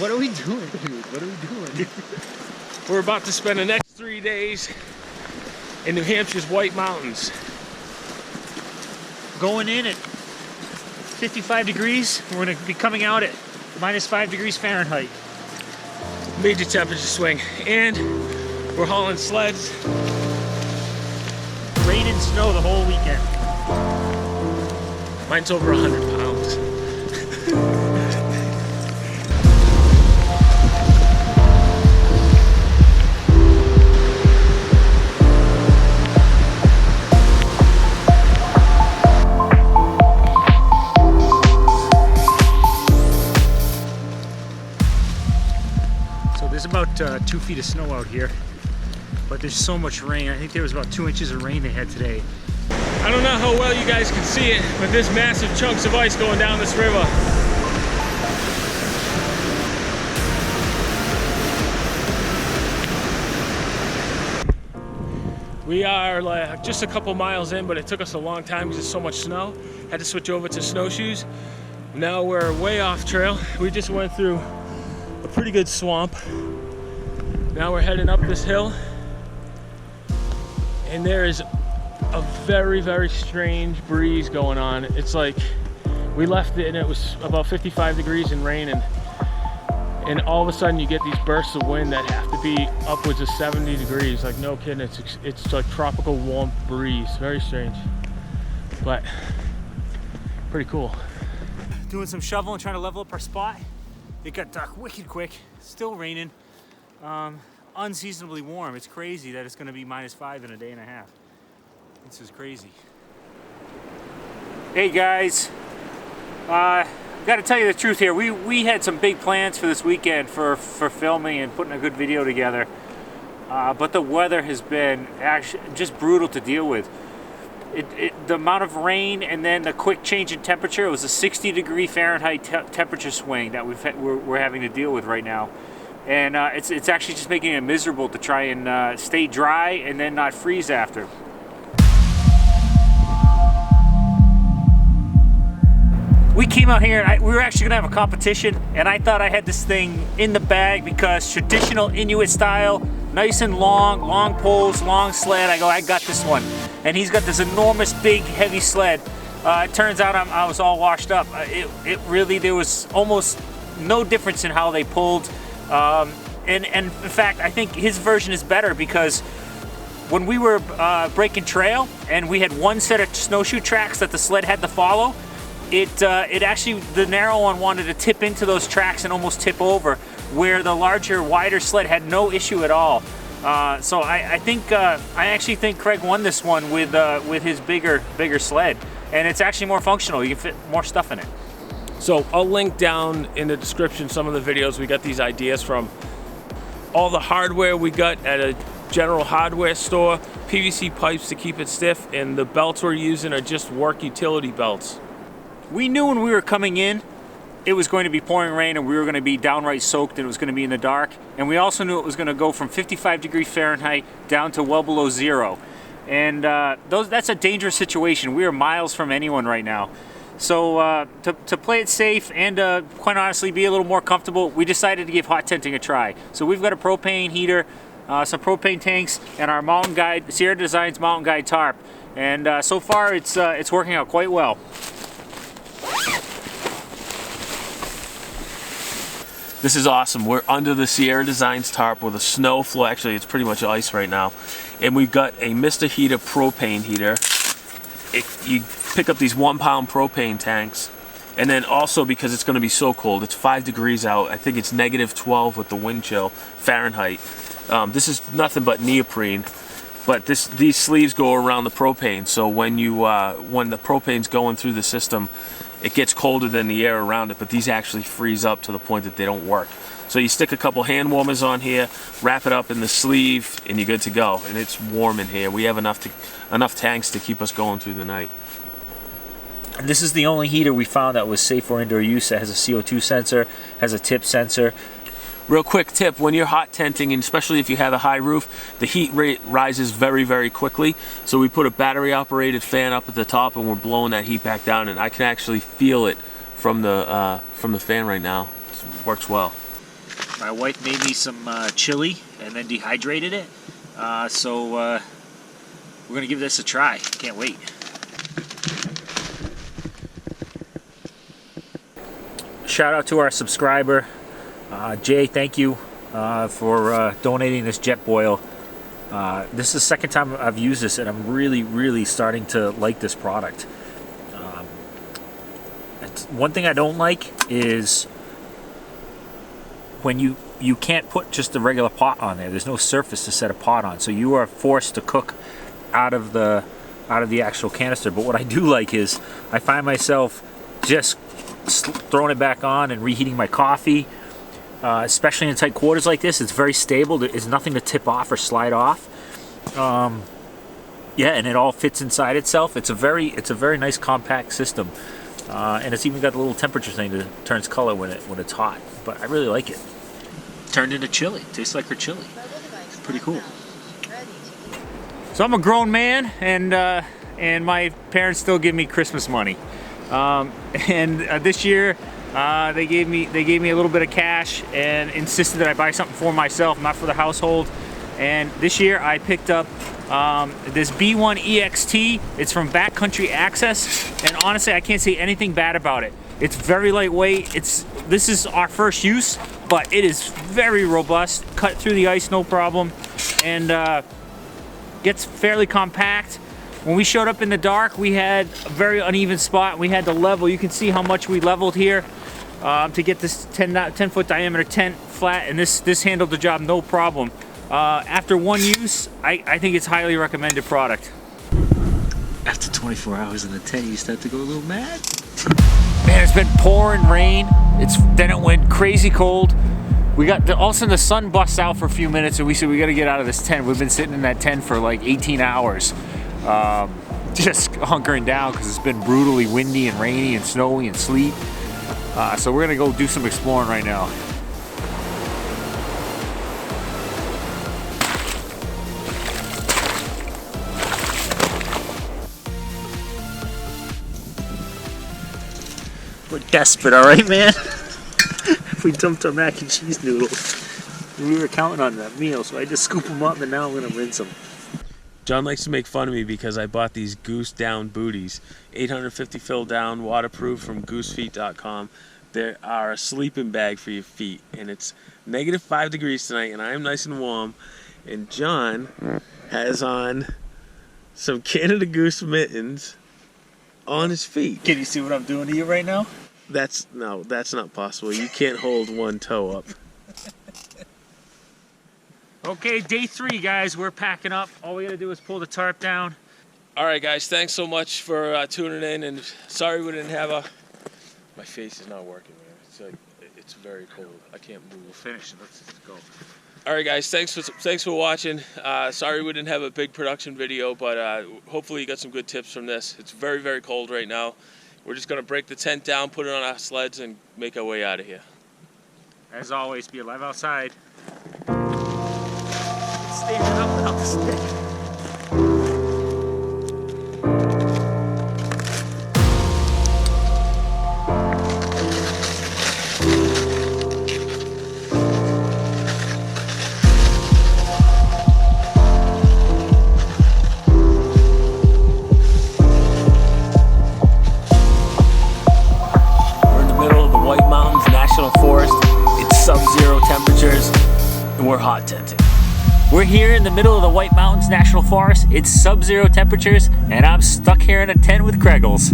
What are we doing, dude? What are we doing? We're about to spend the next 3 days in New Hampshire's White Mountains. Going in at 55 degrees. We're going to be coming out at -5 degrees Fahrenheit. Major temperature swing. And we're hauling sleds. Rain and snow the whole weekend. Mine's over 100 pounds. There's about 2 feet of snow out here, but there's so much rain. I think there was about 2 inches of rain they had today. I don't know how well you guys can see it, but there's massive chunks of ice going down this river. We are like just a couple miles in, but it took us a long time because there's so much snow. Had to switch over to snowshoes. Now we're way off trail. We just went through a pretty good swamp. Now we're heading up this hill, and there is a very, very strange breeze going on. It's like we left it and it was about 55 degrees and rain, and all of a sudden you get these bursts of wind that have to be upwards of 70 degrees. Like, no kidding, it's like tropical warm breeze. Very strange, but pretty cool. Doing some shoveling, trying to level up our spot. It got dark wicked quick. Still raining. Unseasonably warm. It's crazy that it's going to be -5 in a day and a half. This is crazy. Hey guys, got to tell you the truth here. We had some big plans for this weekend for filming and putting a good video together, but the weather has been actually just brutal to deal with. The amount of rain and then the quick change in temperature. It was a 60-degree Fahrenheit temperature swing that we're having to deal with right now, and it's actually just making it miserable to try and stay dry and then not freeze after. We came out here and we were actually gonna have a competition, and I thought I had this thing in the bag because traditional Inuit style, nice and long poles, long sled. I got this one. And he's got this enormous, big, heavy sled. It turns out I was all washed up. It really, there was almost no difference in how they pulled. And in fact, I think his version is better because when we were breaking trail and we had one set of snowshoe tracks that the sled had to follow, it actually, the narrow one wanted to tip into those tracks and almost tip over, where the larger, wider sled had no issue at all. So I actually think Craig won this one with his bigger sled, and it's actually more functional. You can fit more stuff in it. So I'll link down in the description some of the videos we got these ideas from. All the hardware we got at a general hardware store, PVC pipes to keep it stiff, and the belts we're using are just work utility belts. We knew when we were coming in it was going to be pouring rain and we were going to be downright soaked and it was going to be in the dark. And we also knew it was going to go from 55 degrees Fahrenheit down to well below 0. And that's a dangerous situation. We are miles from anyone right now. So to play it safe and quite honestly be a little more comfortable, we decided to give hot tenting a try. So we've got a propane heater, some propane tanks, and our Mountain Guide, Sierra Designs Mountain Guide tarp. And so far it's working out quite well. This is awesome. We're under the Sierra Designs tarp with a snow floor. Actually, it's pretty much ice right now. And we've got a Mr. Heater propane heater. You pick up these 1-pound propane tanks. And then also, because it's going to be so cold, it's 5 degrees out. I think it's -12 with the wind chill Fahrenheit. This is nothing but neoprene. But these sleeves go around the propane. So when the propane's going through the system, it gets colder than the air around it, but these actually freeze up to the point that they don't work. So you stick a couple hand warmers on here, wrap it up in the sleeve, and you're good to go. And it's warm in here. We have enough tanks to keep us going through the night. And this is the only heater we found that was safe for indoor use. That has a CO2 sensor, has a tip sensor. Real quick tip, when you're hot tenting, and especially if you have a high roof, the heat rate rises very, very quickly. So we put a battery operated fan up at the top and we're blowing that heat back down, and I can actually feel it from the fan right now. It works well. My wife made me some chili and then dehydrated it. So we're gonna give this a try. Can't wait. Shout out to our subscriber, Jay. Thank you for donating this jet boil. This is the second time I've used this, and I'm really starting to like this product. One thing I don't like is when you can't put just a regular pot on there. There's no surface to set a pot on, so you are forced to cook out of the actual canister. But what I do like is I find myself just throwing it back on and reheating my coffee, especially in tight quarters like this. It's very stable. There's nothing to tip off or slide off. Yeah, and it all fits inside itself. It's a very nice compact system, and it's even got the little temperature thing that turns color when it's hot. But I really like it. Turned into chili. Tastes like her chili. It's pretty cool. So I'm a grown man, and my parents still give me Christmas money. This year they gave me a little bit of cash and insisted that I buy something for myself, not for the household. And this year I picked up this B1 EXT. It's from Backcountry Access, and honestly I can't say anything bad about it. It's very lightweight. This is our first use, but it is very robust. Cut through the ice no problem, and gets fairly compact. When we showed up in the dark, we had a very uneven spot. We had to level. You can see how much we leveled here to get this 10-foot diameter tent flat, and this handled the job no problem. After one use, I think it's highly recommended product. After 24 hours in the tent, you start to go a little mad. Man, it's been pouring rain. Then it went crazy cold. All of a sudden the sun busts out for a few minutes, and we said we got to get out of this tent. We've been sitting in that tent for like 18 hours. Just hunkering down because it's been brutally windy and rainy and snowy and sleet. So we're gonna go do some exploring right now. We're desperate, all right, man? We dumped our mac and cheese noodles. We were counting on that meal, so I just scoop them up, and now I'm gonna rinse them. John likes to make fun of me because I bought these Goose Down booties. 850 fill down, waterproof, from goosefeet.com. They are a sleeping bag for your feet, and it's -5 degrees tonight, and I am nice and warm. And John has on some Canada Goose mittens on his feet. Can you see what I'm doing to you right now? That's not possible. You can't hold one toe up. Okay, day 3, guys. We're packing up. All we gotta do is pull the tarp down. All right, guys. Thanks so much for tuning in, and sorry we didn't have my face is not working, man. It's very cold. I can't move. We'll finish it. Let's just go. All right, guys. Thanks for watching. Sorry we didn't have a big production video, but hopefully you got some good tips from this. It's very cold right now. We're just gonna break the tent down, put it on our sleds, and make our way out of here. As always, be alive outside. Standing up without the stick. We're in the middle of the White Mountains National Forest. It's sub-zero temperatures, and we're hot tenting. We're here in the middle of the White Mountains National Forest. It's sub-zero temperatures, and I'm stuck here in a tent with Kreggles.